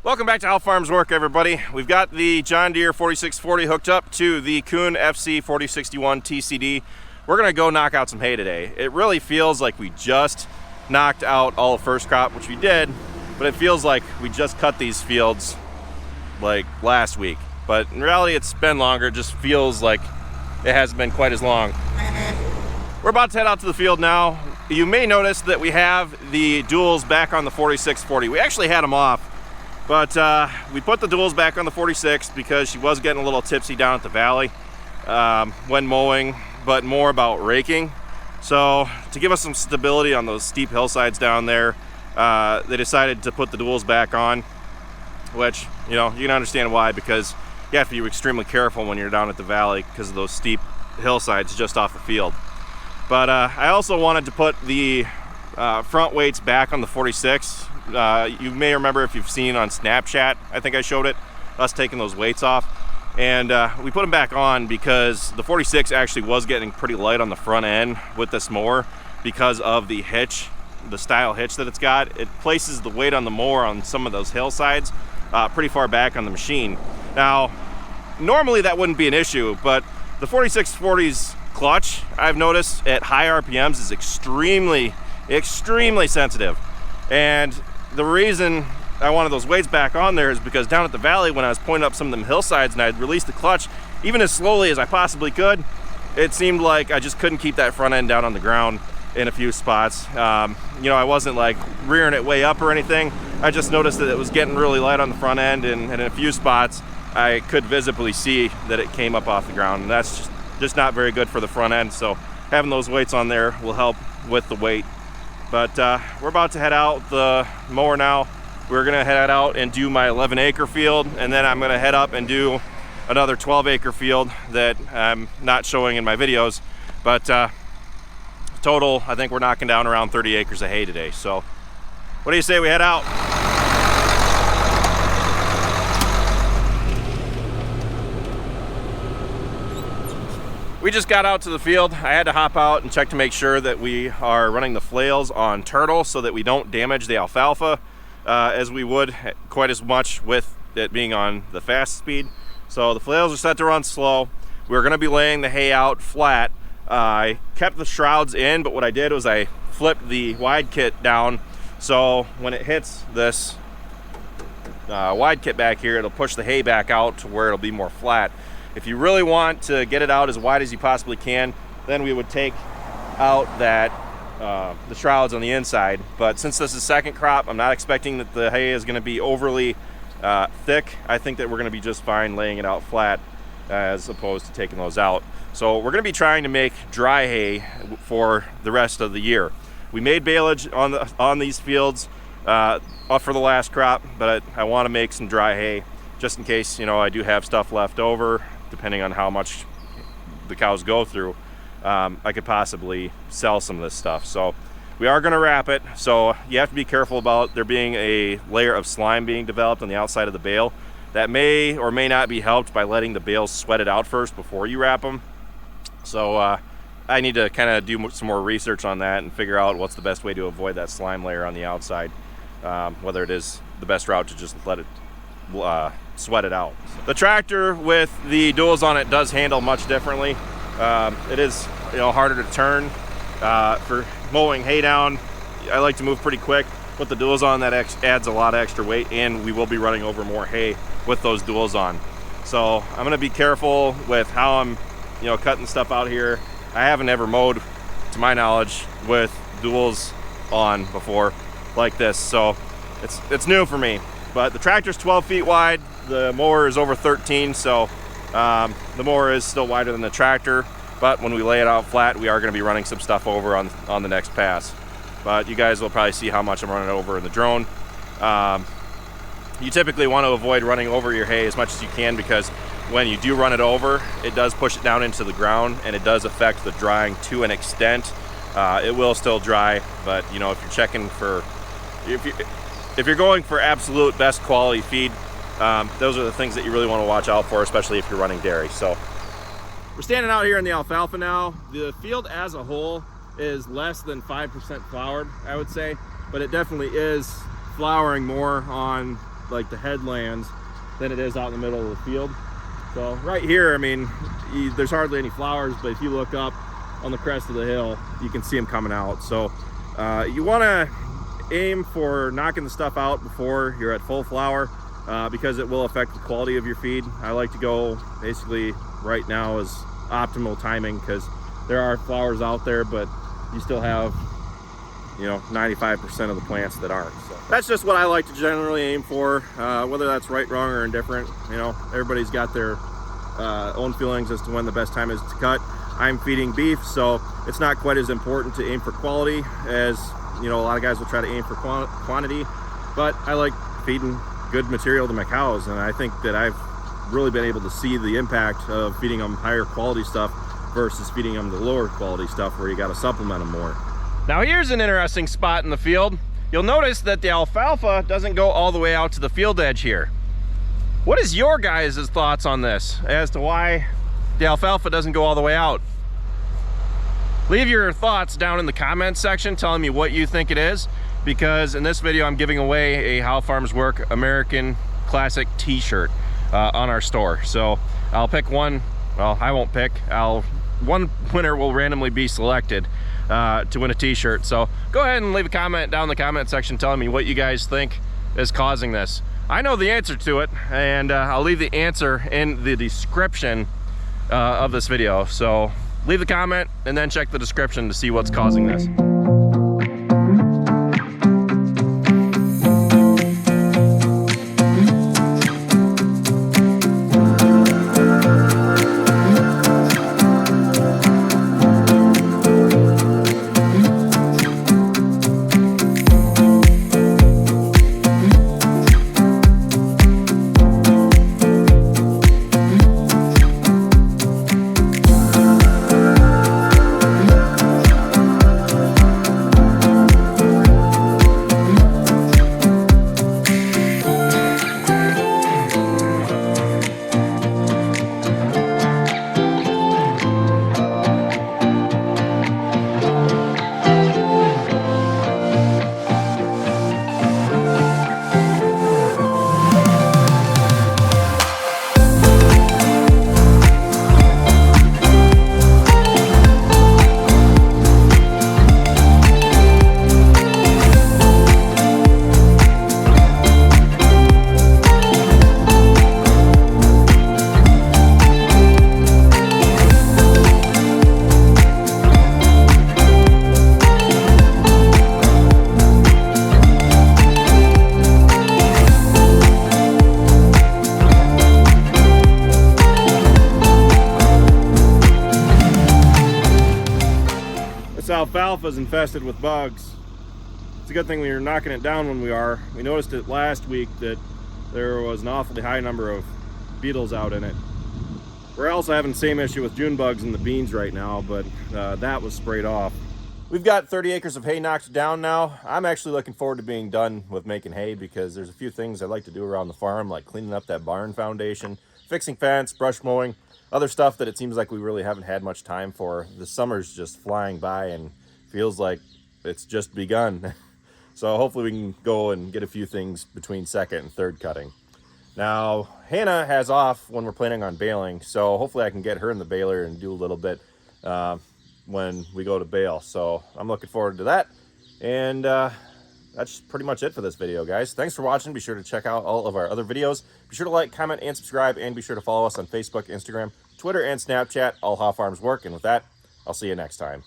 Welcome back to How Farms Work, everybody. We've got the John Deere 4640 hooked up to the Kuhn FC 4061 TCD. We're gonna go knock out some hay today. It really feels like we just knocked out all the first crop, which we did, but it feels like we just cut these fields like last week. But in reality, it's been longer. It just feels like it hasn't been quite as long. We're about to head out to the field now. You may notice that we have the duals back on the 4640. We actually had them off, but we put the duals back on the 46 because she was getting a little tipsy down at the valley when mowing, but more about raking. So to give us some stability on those steep hillsides down there, they decided to put the duals back on, which, you know, you can understand why, because you have to be extremely careful when you're down at the valley because of those steep hillsides just off the field. But I also wanted to put the front weights back on the 46. You may remember, if you've seen on Snapchat, I think I showed it, us taking those weights off. And we put them back on because the 46 actually was getting pretty light on the front end with this mower because of the hitch, the style hitch that it's got. It places the weight on the mower on some of those hillsides pretty far back on the machine. Now, normally that wouldn't be an issue, but the 4640's clutch, I've noticed at high RPMs, is extremely sensitive. And the reason I wanted those weights back on there is because down at the valley, when I was pointing up some of them hillsides and I'd released the clutch, even as slowly as I possibly could, it seemed like I just couldn't keep that front end down on the ground in a few spots. You know, I wasn't like rearing it way up or anything. I just noticed that it was getting really light on the front end, and in a few spots I could visibly see that it came up off the ground, and that's just not very good for the front end. So having those weights on there will help with the weight. But we're about to head out the mower now. We're gonna head out and do my 11-acre field, and then I'm gonna head up and do another 12-acre field that I'm not showing in my videos. But total, I think we're knocking down around 30 acres of hay today. So what do you say we head out? We just got out to the field. I had to hop out and check to make sure that we are running the flails on turtle so that we don't damage the alfalfa as we would quite as much with it being on the fast speed. So the flails are set to run slow. We're gonna be laying the hay out flat. I kept the shrouds in, but what I did was I flipped the wide kit down, so when it hits this wide kit back here, it'll push the hay back out to where it'll be more flat. If you really want to get it out as wide as you possibly can, then we would take out that the shrouds on the inside. But since this is second crop, I'm not expecting that the hay is going to be overly thick. I think that we're going to be just fine laying it out flat as opposed to taking those out. So we're going to be trying to make dry hay for the rest of the year. We made baleage on these fields for the last crop, but I want to make some dry hay just in case, you know, I do have stuff left over, depending on how much the cows go through. I could possibly sell some of this stuff. So we are going to wrap it. So you have to be careful about there being a layer of slime being developed on the outside of the bale. That may or may not be helped by letting the bales sweat it out first before you wrap them. So I need to kind of do some more research on that and figure out what's the best way to avoid that slime layer on the outside, whether it is the best route to just let it sweat it out. The tractor with the duals on it does handle much differently. It is, you know, harder to turn. For mowing hay down, I like to move pretty quick. Put the duals on, that adds a lot of extra weight, and we will be running over more hay with those duals on. So I'm gonna be careful with how I'm, you know, cutting stuff out here. I haven't ever mowed, to my knowledge, with duals on before like this, so it's new for me. But the tractor's 12 feet wide, the mower is over 13, so the mower is still wider than the tractor, but when we lay it out flat, we are going to be running some stuff over on the next pass. But you guys will probably see how much I'm running over in the drone. You typically want to avoid running over your hay as much as you can, because when you do run it over, it does push it down into the ground, and it does affect the drying to an extent. It will still dry, but you know, if you're checking for, if you're going for absolute best quality feed, those are the things that you really want to watch out for, especially if you're running dairy. So we're standing out here in the alfalfa now. The field as a whole is less than 5% flowered, I would say, but it definitely is flowering more on like the headlands than it is out in the middle of the field. So right here, I mean, there's hardly any flowers, but if you look up on the crest of the hill, you can see them coming out. So you want to aim for knocking the stuff out before you're at full flower, because it will affect the quality of your feed. I like to go basically right now is optimal timing, because there are flowers out there, but you still have, you know, 95% of the plants that aren't. So that's just what I like to generally aim for, whether that's right, wrong, or indifferent. You know, everybody's got their own feelings as to when the best time is to cut. I'm feeding beef, so it's not quite as important to aim for quality as, you know, a lot of guys will try to aim for quantity, but I like feeding good material to my cows, and I think that I've really been able to see the impact of feeding them higher quality stuff versus feeding them the lower quality stuff where you got to supplement them more. Now here's an interesting spot in the field. You'll notice that the alfalfa doesn't go all the way out to the field edge here. What is your guys' thoughts on this as to why the alfalfa doesn't go all the way out? Leave your thoughts down in the comments section telling me what you think it is, because in this video I'm giving away a How Farms Work American Classic t-shirt on our store. So I'll pick one. Well, I won't pick. One winner will randomly be selected to win a t-shirt. So go ahead and leave a comment down in the comment section telling me what you guys think is causing this. I know the answer to it, and I'll leave the answer in the description of this video. So leave the comment and then check the description to see what's causing this. Alfalfa is infested with bugs. It's a good thing we were knocking it down when we are. We noticed it last week that there was an awfully high number of beetles out in it. We're also having the same issue with June bugs in the beans right now, but that was sprayed off. We've got 30 acres of hay knocked down now. I'm actually looking forward to being done with making hay, because there's a few things I'd like to do around the farm, like cleaning up that barn foundation, fixing fence, brush mowing, other stuff that it seems like we really haven't had much time for. The summer's just flying by and feels like it's just begun. So hopefully we can go and get a few things between second and third cutting. Now, Hannah has off when we're planning on baling, so hopefully I can get her in the baler and do a little bit when we go to bale. So I'm looking forward to that. And that's pretty much it for this video, guys. Thanks for watching. Be sure to check out all of our other videos. Be sure to like, comment, and subscribe, and be sure to follow us on Facebook, Instagram, Twitter, and Snapchat, all How Farms Work. And with that, I'll see you next time.